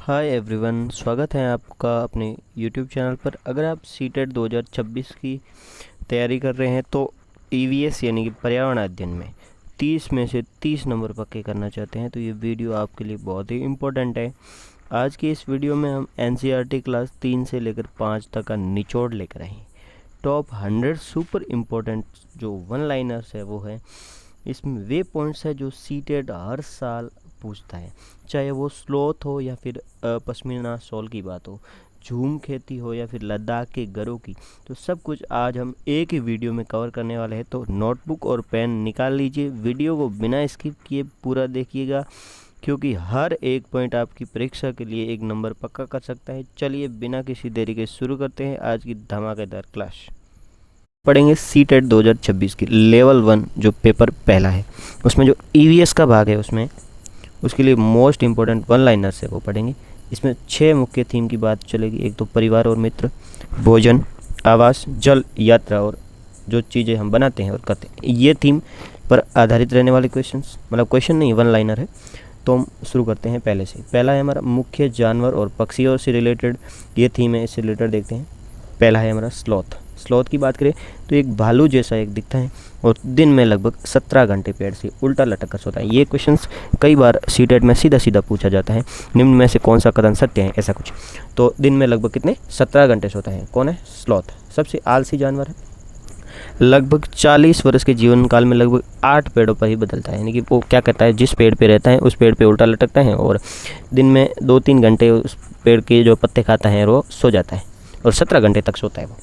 Hi everyone, स्वागत है आपका अपने यूट्यूब चैनल पर। अगर आप सीटेट 2026 की तैयारी कर रहे हैं तो ईवीएस यानी कि पर्यावरण अध्ययन में 30 में से 30 नंबर पक्के करना चाहते हैं तो ये वीडियो आपके लिए बहुत ही इम्पोर्टेंट है। आज की इस वीडियो में हम एनसीईआरटी क्लास 3 से लेकर 5 तक का निचोड़ लेकर आए हैं। टॉप 100 सुपर इम्पोर्टेंट जो वन लाइनर्स है वो है, इसमें वे पॉइंट्स है जो सीटेट हर साल पूछता है, चाहे वो स्लोथ हो या फिर पश्मीना शॉल की बात हो, झूम खेती हो या फिर लद्दाख के घरों की, तो सब कुछ आज हम एक ही वीडियो में कवर करने वाले हैं। तो नोटबुक और पेन निकाल लीजिए, वीडियो को बिना स्किप किए पूरा देखिएगा क्योंकि हर एक पॉइंट आपकी परीक्षा के लिए एक नंबर पक्का कर सकता है। चलिए बिना किसी देरी के शुरू करते हैं आज की धमाकेदार क्लास। पढ़ेंगे सीटेट 2026 की लेवल 1 जो पेपर पहला है, उसमें जो ईवीएस का भाग है उसमें उसके लिए मोस्ट इम्पोर्टेंट वन लाइनर्स है वो पढ़ेंगे। इसमें 6 मुख्य थीम की बात चलेगी। एक तो परिवार और मित्र, भोजन, आवास, जल, यात्रा और जो चीज़ें हम बनाते हैं और करते हैं, ये थीम पर आधारित रहने वाले क्वेश्चंस, मतलब क्वेश्चन नहीं वन लाइनर है। तो हम शुरू करते हैं पहले से। पहला है हमारा मुख्य जानवर और पक्षियों से रिलेटेड ये थीम है, इससे रिलेटेड देखते हैं। पहला है हमारा स्लॉथ। स्लॉथ की बात करें तो एक भालू जैसा एक दिखता है और दिन में लगभग 17 घंटे पेड़ से उल्टा लटक कर सोता है। ये क्वेश्चंस कई बार सीटेट में सीधा सीधा पूछा जाता है, निम्न में से कौन सा कथन सत्य है, ऐसा कुछ। तो दिन में लगभग कितने 17 घंटे सोता है। कौन है? स्लॉथ। सबसे आलसी जानवर है, लगभग 40 वर्ष के जीवन काल में लगभग 8 पेड़ों पर ही बदलता है। यानी कि वो क्या करता है, जिस पेड़ पे रहता है उस पेड़ पे उल्टा लटकता है और दिन में 2-3 घंटे उस पेड़ के जो पत्ते खाता है वो सो जाता है और 17 घंटे तक सोता है वो।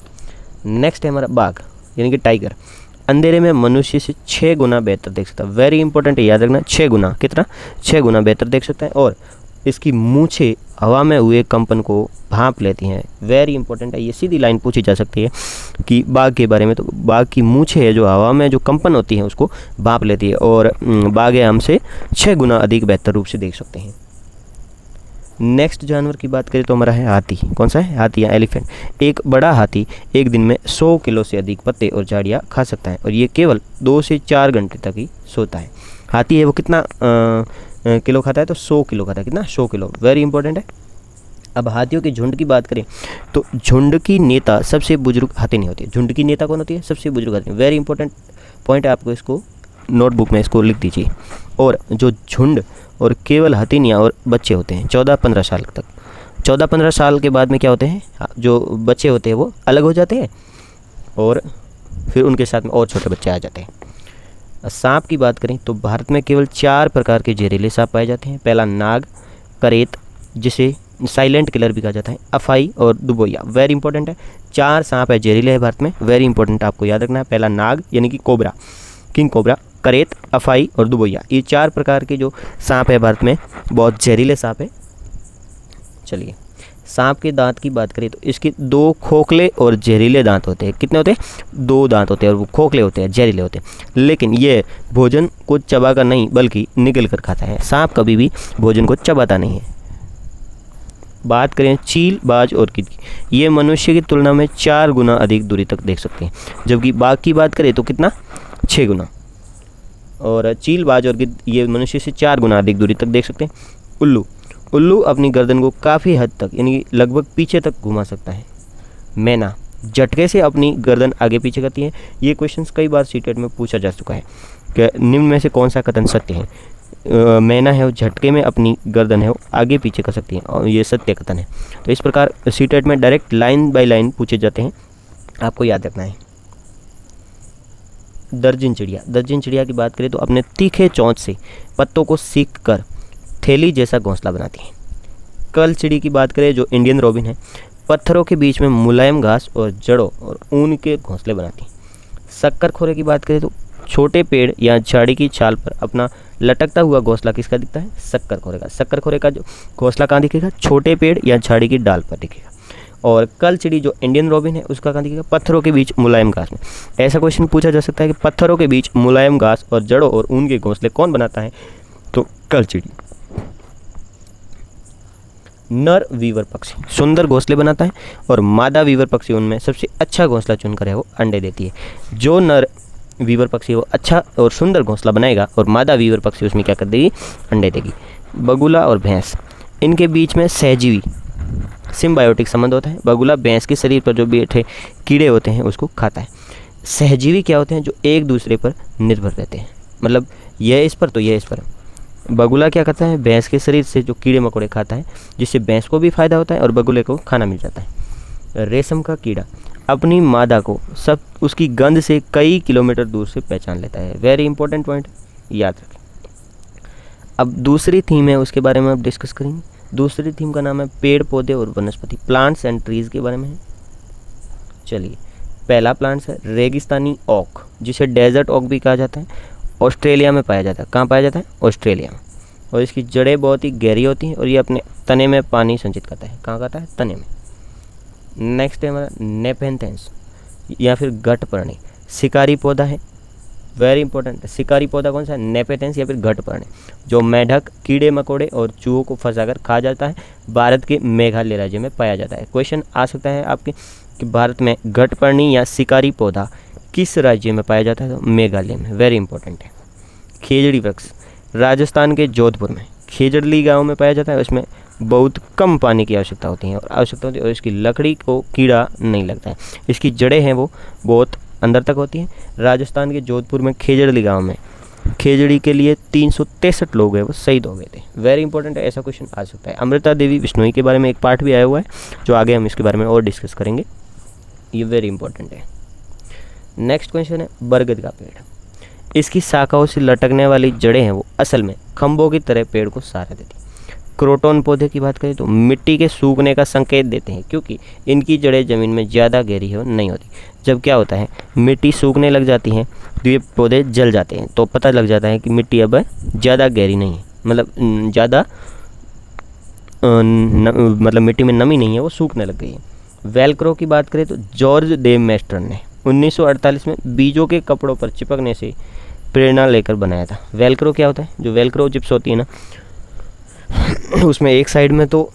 नेक्स्ट है हमारा बाघ यानी कि टाइगर। अंधेरे में मनुष्य से 6 गुना बेहतर देख सकता है। वेरी इंपॉर्टेंट है, याद रखना। 6 गुना, कितना? 6 गुना बेहतर देख सकता है। और इसकी मूछें हवा में हुए कंपन को भांप लेती हैं। वेरी इंपॉर्टेंट है, ये सीधी लाइन पूछी जा सकती है कि बाघ के बारे में। तो बाघ की मूछें है जो हवा में जो कंपन होती है उसको भांप लेती है और बाघ हमसे 6 गुना अधिक बेहतर रूप से देख सकते हैं। नेक्स्ट जानवर की बात करें तो हमारा है हाथी। कौन सा है? हाथी या एलिफेंट। एक बड़ा हाथी एक दिन में 100 किलो से अधिक पत्ते और झाड़ियाँ खा सकता है और ये केवल 2 से 4 घंटे तक ही सोता है। हाथी है वो कितना किलो खाता है? तो 100 किलो खाता है। कितना? 100 किलो। वेरी इंपॉर्टेंट है। अब हाथियों के झुंड की बात करें तो झुंड की नेता सबसे बुजुर्ग हाथी नहीं होती है। झुंड की नेता कौन होती है? सबसे बुजुर्ग हाथी। वेरी इंपॉर्टेंट पॉइंट है, आपको इसको नोटबुक में इसको लिख दीजिए। और जो झुंड और केवल हथिनियाँ और बच्चे होते हैं 14-15 साल तक। 14-15 साल के बाद में क्या होते हैं, जो बच्चे होते हैं वो अलग हो जाते हैं और फिर उनके साथ में और छोटे बच्चे आ जाते हैं। सांप की बात करें तो भारत में केवल 4 प्रकार के जहरीले सांप पाए जाते हैं। पहला नाग, करेत जिसे साइलेंट किलर भी कहा जाता है, अफाई और दुबोया। वेरी इंपॉर्टेंट है, 4 सांप है जहरीले है भारत में। वेरी इंपॉर्टेंट, आपको याद रखना है। पहला नाग यानी कि कोबरा, किंग कोबरा, करेत, अफाई और दुबोया, ये 4 प्रकार के जो सांप है भारत में, बहुत जहरीले सांप है। चलिए सांप के दांत की बात करें तो इसके 2 खोखले और जहरीले दांत होते हैं। कितने होते हैं? 2 दांत होते हैं और वो खोखले होते हैं, जहरीले होते हैं। लेकिन ये भोजन को चबाकर नहीं बल्कि निगल कर खाता है। सांप कभी भी भोजन को चबाता नहीं है। बात करें चील, बाज और गिद्ध की, ये मनुष्य की तुलना में 4 गुना अधिक दूरी तक देख सकते हैं, जबकि बाघ की बात करें तो कितना? 6 गुना। और चील, बाज और गिद्ध ये मनुष्य से 4 गुना अधिक दूरी तक देख सकते हैं। उल्लू, उल्लू अपनी गर्दन को काफ़ी हद तक यानी कि लगभग पीछे तक घुमा सकता है। मैना झटके से अपनी गर्दन आगे पीछे करती है। ये क्वेश्चंस कई बार सीटेट में पूछा जा चुका है कि निम्न में से कौन सा कथन सत्य है। मैना है वो झटके में अपनी गर्दन है वो आगे पीछे कर सकती है और ये सत्य कथन है। तो इस प्रकार सीटेट में डायरेक्ट लाइन बाय लाइन पूछे जाते हैं, आपको याद रखना है। दर्जन चिड़िया, दर्जन चिड़िया की बात करें तो अपने तीखे चोंच से पत्तों को सीक कर थैली जैसा घोंसला बनाती है। कल चिड़ी की बात करें जो इंडियन रॉबिन है, पत्थरों के बीच में मुलायम घास और जड़ों और ऊन के घोंसले बनाती है। शक्करखोरे की बात करें तो छोटे पेड़ या झाड़ी की छाल पर अपना लटकता हुआ घोंसला किसका दिखता है? शक्करखोरे का। शक्करखोरे का जो घोंसला कहाँ दिखेगा? छोटे पेड़ या झाड़ी की डाल पर दिखेगा। और कल चिड़ी जो इंडियन रॉबिन है उसका कहाँ दिखेगा? पत्थरों के बीच मुलायम घास में। ऐसा क्वेश्चन पूछा जा सकता है कि पत्थरों के बीच मुलायम घास और जड़ों और ऊन के घोंसले कौन बनाता है? तो कल चिड़ी। नर वीवर पक्षी सुंदर घोंसले बनाता है और मादा वीवर पक्षी उनमें सबसे अच्छा घोंसला चुनकर है वो अंडे देती है। जो नर वीवर पक्षी वो अच्छा और सुंदर घोंसला बनाएगा और मादा वीवर पक्षी उसमें क्या कर देगी? अंडे देगी। बगुला और भैंस, इनके बीच में सहजीवी सिम्बायोटिक संबंध होता है। बगुला भैंस के शरीर पर जो बैठे कीड़े होते हैं उसको खाता है। सहजीवी क्या होते हैं? जो एक दूसरे पर निर्भर रहते हैं, मतलब यह इस पर तो यह इस पर। बगुला क्या करता है? भैंस के शरीर से जो कीड़े मकोड़े खाता है, जिससे भैंस को भी फायदा होता है और बगुले को खाना मिल जाता है। रेशम का कीड़ा अपनी मादा को सब उसकी गंध से कई किलोमीटर दूर से पहचान लेता है। वेरी इंपॉर्टेंट पॉइंट, याद रखें। अब दूसरी थीम है, उसके बारे में अब डिस्कस करेंगे। दूसरी थीम का नाम है पेड़ पौधे और वनस्पति, प्लांट्स एंड ट्रीज के बारे में है। चलिए, पहला प्लांट्स है रेगिस्तानी ओक, जिसे डेजर्ट ओक भी कहा जाता है। ऑस्ट्रेलिया में पाया जाता है। कहाँ पाया जाता है? ऑस्ट्रेलिया में। और इसकी जड़ें बहुत ही गहरी होती हैं और ये अपने तने में पानी संचित करता है। कहाँ करता है? तने में। नेक्स्ट है हमारा नेपेंथेंस या फिर घटपर्णी, शिकारी पौधा है। वेरी इंपॉर्टेंट है। शिकारी पौधा कौन सा है? नेपेंथेंस या फिर घटपर्णी, जो मेढक, कीड़े मकोड़े और चूहों को फंसाकर खा जाता है। भारत के मेघालय राज्य में पाया जाता है। क्वेश्चन आ सकता है आपके कि भारत में घटपर्णी या शिकारी पौधा किस राज्य में पाया जाता है? तो मेघालय में। वेरी इंपॉर्टेंट है। खेजड़ी वृक्ष राजस्थान के जोधपुर में खेजड़ली गांव में पाया जाता है। उसमें बहुत कम पानी की आवश्यकता होती है और इसकी लकड़ी को कीड़ा नहीं लगता है। इसकी जड़ें हैं वो बहुत अंदर तक होती हैं। राजस्थान के जोधपुर में खेजड़ली गांव में खेजड़ी के लिए 363 लोग हैं वो शहीद हो गए थे। वेरी इंपॉर्टेंट है, ऐसा क्वेश्चन आ सकता है। अमृता देवी बिश्नोई के बारे में एक पार्ट भी आया हुआ है, जो आगे हम इसके बारे में और डिस्कस करेंगे। ये वेरी इंपॉर्टेंट है। नेक्स्ट क्वेश्चन है बरगद का पेड़। इसकी शाखाओं से लटकने वाली जड़ें हैं वो असल में खंभों की तरह पेड़ को सहारा देती। क्रोटोन पौधे की बात करें तो मिट्टी के सूखने का संकेत देते हैं, क्योंकि इनकी जड़ें ज़मीन में ज़्यादा गहरी हो नहीं होती। जब क्या होता है, मिट्टी सूखने लग जाती है तो ये पौधे जल जाते हैं, तो पता लग जाता है कि मिट्टी अब ज़्यादा गहरी नहीं है, मतलब ज़्यादा मतलब मिट्टी में नमी नहीं है, वो सूखने लग गई है। वेलक्रो की बात करें तो जॉर्ज डे मेस्टर ने 1948 में बीजों के कपड़ों पर चिपकने से प्रेरणा लेकर बनाया था। वेलक्रो क्या होता है? जो वेलक्रो चिप्स होती है ना, उसमें एक साइड में तो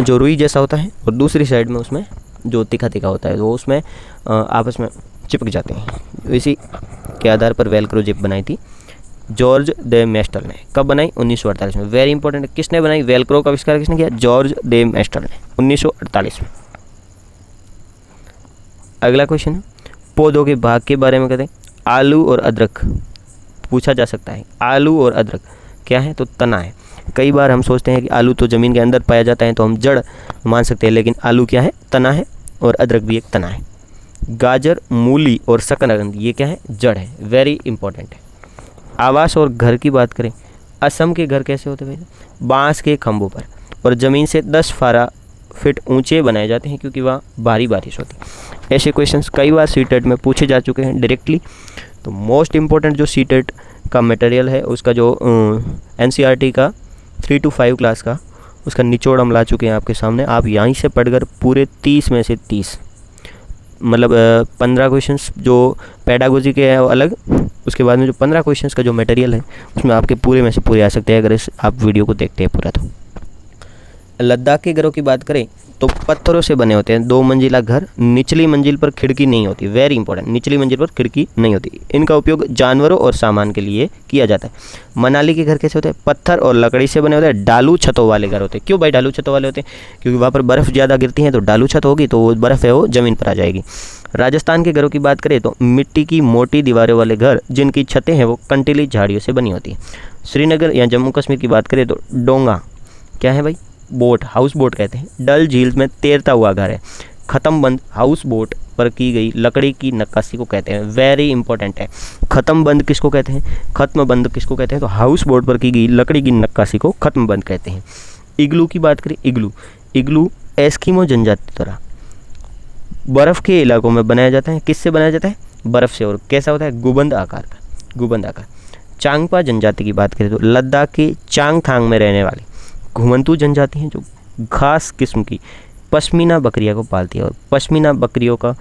जो रुई जैसा होता है और दूसरी साइड में उसमें जो तिखा तिखा होता है, वो उसमें आपस में चिपक जाते हैं। इसी के आधार पर वेलक्रो जिप बनाई थी जॉर्ज डे मेस्टर ने। कब बनाई? 1948 में। वेरी इंपॉर्टेंट, किसने बनाई? वेलक्रो का आविष्कार किसने किया? जॉर्ज डे मेस्टर ने 1948 में। अगला क्वेश्चन है पौधों के भाग के बारे में कहते हैं। आलू और अदरक पूछा जा सकता है। आलू और अदरक क्या है? तो तना है। कई बार हम सोचते हैं कि आलू तो ज़मीन के अंदर पाया जाता है तो हम जड़ मान सकते हैं, लेकिन आलू क्या है? तना है, और अदरक भी एक तना है। गाजर, मूली और शकरकंद ये क्या है? जड़ है। वेरी इंपॉर्टेंट है। आवास और घर की बात करें, असम के घर कैसे होते हैं? बांस के खंभों पर और ज़मीन से 10 फीट ऊंचे बनाए जाते हैं, क्योंकि वहाँ भारी बारिश होती है। ऐसे क्वेश्चंस कई बार सीटेट में पूछे जा चुके हैं डायरेक्टली। तो मोस्ट इम्पोर्टेंट जो सीटेट का मटेरियल है, उसका जो एनसीईआरटी का 3 to 5 क्लास का, उसका निचोड़ हम ला चुके हैं आपके सामने। आप यहीं से पढ़कर पूरे 30 में से 30, मतलब 15 क्वेश्चंस जो पेडागोजी के हैं वो अलग, उसके बाद में जो 15 क्वेश्चंस का जो मटेरियल है उसमें आपके पूरे में से पूरे आ सकते हैं, अगर आप वीडियो को देखते हैं पूरा। तो लद्दाख के घरों की बात करें तो पत्थरों से बने होते हैं। 2 मंजिला घर, निचली मंजिल पर खिड़की नहीं होती। वेरी इंपॉर्टेंट, निचली मंजिल पर खिड़की नहीं होती। इनका उपयोग जानवरों और सामान के लिए किया जाता है। मनाली के घर कैसे होते हैं? पत्थर और लकड़ी से बने होते हैं। डालू छतों वाले घर होते हैं। क्यों भाई डालू छतों वाले होते हैं? क्योंकि वहाँ पर बर्फ़ ज़्यादा गिरती है, तो डालू छत होगी तो वो बर्फ़ है वो ज़मीन पर आ जाएगी। राजस्थान के घरों की बात करें तो मिट्टी की मोटी दीवारों वाले घर, जिनकी छतें हैं वो कंटीली झाड़ियों से बनी होती हैं। श्रीनगर या जम्मू कश्मीर की बात करें तो डोंगा क्या है भाई? बोट, हाउस बोट कहते हैं। डल झील में तैरता हुआ घर है। ख़त्म बंद हाउस बोट पर की गई लकड़ी की नक्काशी को कहते हैं। वेरी इंपॉर्टेंट है। ख़त्म बंद किसको कहते हैं? ख़त्म बंद किसको कहते हैं? तो हाउस बोट पर की गई लकड़ी की नक्काशी को ख़त्म बंद कहते हैं। इग्लू की बात करें, इग्लू एस्किमो जनजाति द्वारा बर्फ़ के इलाकों में बनाया जाता है। किससे बनाया जाता है? बर्फ़ से। और कैसा होता है? गुबंद आकार का, गुबंद आकार। चांगपा जनजाति की बात करें तो लद्दाख के चांगथांग में रहने वाली घुमंतू जनजाति हैं, जो खास किस्म की पश्मीना बकरियां को पालती है। और पश्मीना बकरियों का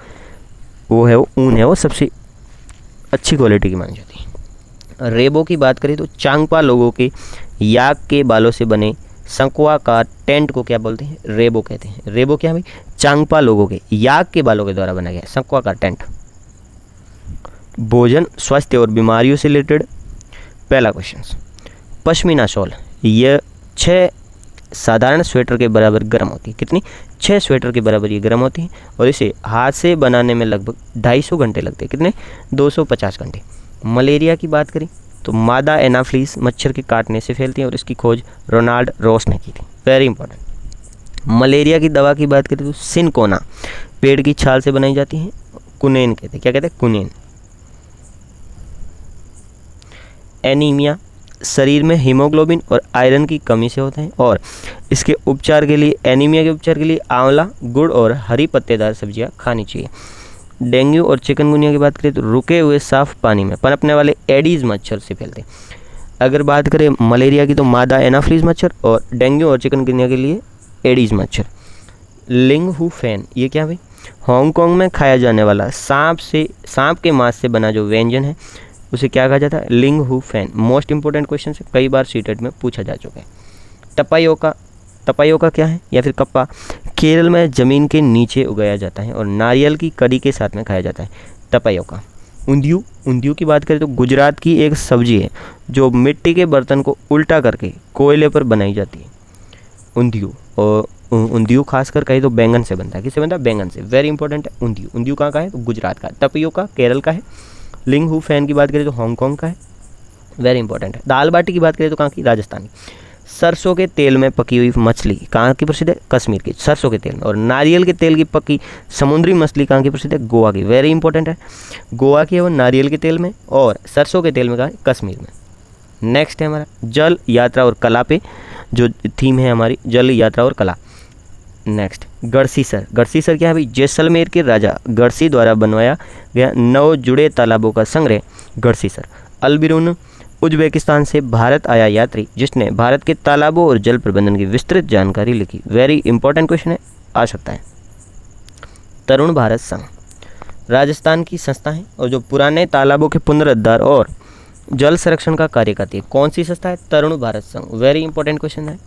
वो है वो ऊन है वो सबसे अच्छी क्वालिटी की मानी जाती है। रेबो की बात करें तो चांगपा लोगों के याक के बालों से बने शंक्वाकार टेंट को क्या बोलते हैं? रेबो कहते हैं। रेबो क्या है भाई? चांगपा लोगों के याक के बालों के द्वारा बनाया गया शंक्वाकार टेंट। भोजन, स्वास्थ्य और बीमारियों से रिलेटेड पहला क्वेश्चन, पश्मीना शॉल। यह 6 साधारण स्वेटर के बराबर गर्म होती है। कितनी? 6 स्वेटर के बराबर ये गर्म होती है और इसे हाथ से बनाने में लगभग 250 घंटे लगते हैं। कितने? 250 घंटे। मलेरिया की बात करें तो मादा एनाफ्लीस मच्छर के काटने से फैलती है और इसकी खोज रोनाल्ड रॉस ने की थी। Very important. मलेरिया की दवा की बात करें तो सिनकोना पेड़ की छाल से बनाई जाती है, कुनेन कहते हैं। क्या कहते हैं? कुनेन। एनीमिया शरीर में हीमोग्लोबिन और आयरन की कमी से होता है और इसके उपचार के लिए, एनीमिया के उपचार के लिए आंवला, गुड़ और हरी पत्तेदार सब्जियां खानी चाहिए। डेंगू और चिकनगुनिया की बात करें तो रुके हुए साफ पानी में पनपने वाले एडीज मच्छर से फैलते हैं। अगर बात करें मलेरिया की तो मादा एनाफ्लीज मच्छर और डेंगू और चिकनगुनिया के लिए एडीज मच्छर। लिंग हू फैन ये क्या भाई? हांगकांग में खाया जाने वाला सांप के मांस से बना जो व्यंजन है उसे क्या कहा जाता है? लिंग हू फैन। मोस्ट इंपोर्टेंट क्वेश्चन है, कई बार सीटेट में पूछा जा चुका है। टपायोका क्या है या फिर कप्पा? केरल में ज़मीन के नीचे उगाया जाता है और नारियल की कड़ी के साथ में खाया जाता है। टपायोका। ऊंधियू की बात करें तो गुजरात की एक सब्जी है जो मिट्टी के बर्तन को उल्टा करके कोयले पर बनाई जाती है। ऊंधियू। और ऊंधियू खासकर कहीं तो बैंगन से बनता है। किससे बनता है? बैंगन से। वेरी इंपॉर्टेंट है ऊंधियू। ऊंधियू कहाँ का है? तो गुजरात का। टपायोका केरल का है। लिंग हू फैन की बात करें तो हांगकांग का है। वेरी इंपॉर्टेंट है। दाल बाटी की बात करें तो कहाँ की? राजस्थानी। सरसों के तेल में पकी हुई मछली कहाँ की प्रसिद्ध है? कश्मीर की। सरसों के तेल में। और नारियल के तेल की पकी समुद्री मछली कहाँ की प्रसिद्ध है? गोवा की। वेरी इंपॉर्टेंट है। गोवा की है वो नारियल के तेल में और सरसों के तेल में कहाँ है? कश्मीर में। नेक्स्ट है हमारा जल यात्रा और कला पे जो थीम है हमारी, जल यात्रा और कला। नेक्स्ट गढ़सीसर। गढ़सीसर क्या है भाई? जैसलमेर के राजा गढ़सी द्वारा बनवाया गया 9 जुड़े तालाबों का संग्रह गढ़सीसर। अलबिरून उज्बेकिस्तान से भारत आया यात्री जिसने भारत के तालाबों और जल प्रबंधन की विस्तृत जानकारी लिखी। वेरी इंपॉर्टेंट क्वेश्चन है, आ सकता है। तरुण भारत संघ राजस्थान की संस्था है और जो पुराने तालाबों के पुनरुद्धार और जल संरक्षण का कार्य करती है। कौन सी संस्था है? तरुण भारत संघ। वेरी इंपॉर्टेंट क्वेश्चन है।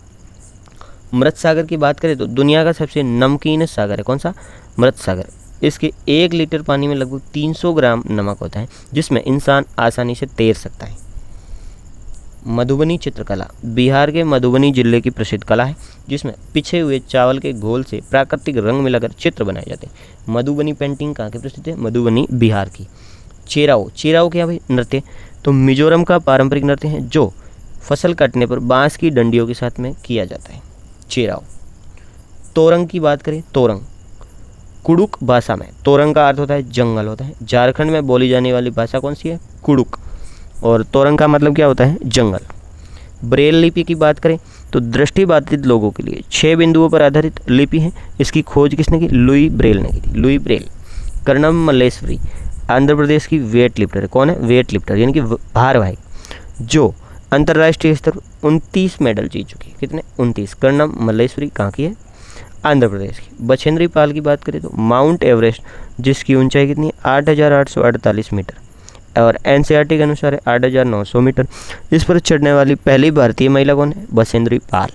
मृत सागर की बात करें तो दुनिया का सबसे नमकीन सागर है। कौन सा? मृत सागर। इसके 1 लीटर पानी में लगभग 300 ग्राम नमक होता है जिसमें इंसान आसानी से तैर सकता है। मधुबनी चित्रकला बिहार के मधुबनी जिले की प्रसिद्ध कला है जिसमें पिछे हुए चावल के घोल से प्राकृतिक रंग मिलाकर चित्र बनाए जाते हैं। मधुबनी पेंटिंग कहाँ की प्रसिद्ध है? मधुबनी बिहार की। चेराओ क्या भाई? नृत्य। तो मिजोरम का पारंपरिक नृत्य है जो फसल कटने पर बांस की डंडियों के साथ में किया जाता है। चेराओ। तोरंग की बात करें, तोरंग कुडुक भाषा में तोरंग का अर्थ होता है जंगल होता है। झारखंड में बोली जाने वाली भाषा कौन सी है? कुडुक। और तोरंग का मतलब क्या होता है? जंगल। ब्रेल लिपि की बात करें तो दृष्टिबाधित लोगों के लिए 6 बिंदुओं पर आधारित लिपि है। इसकी खोज किसने की? लुई ब्रेल ने की थी। Louis Braille. कर्णम मल्लेश्वरी आंध्र प्रदेश की वेट लिफ्टर है। कौन है? वेट लिफ्टर यानी कि भारवाहक, जो अंतर्राष्ट्रीय स्तर पर 29 मेडल जीत चुकी है। कितने? 29। कर्णम मल्लेश्वरी कहाँ की है? आंध्र प्रदेश की। बछेंद्री पाल की बात करें तो माउंट एवरेस्ट जिसकी ऊंचाई कितनी है? 8,848 मीटर और एनसीईआरटी के अनुसार है 8,900 मीटर। इस पर चढ़ने वाली पहली भारतीय महिला कौन है? बछेंद्री पाल।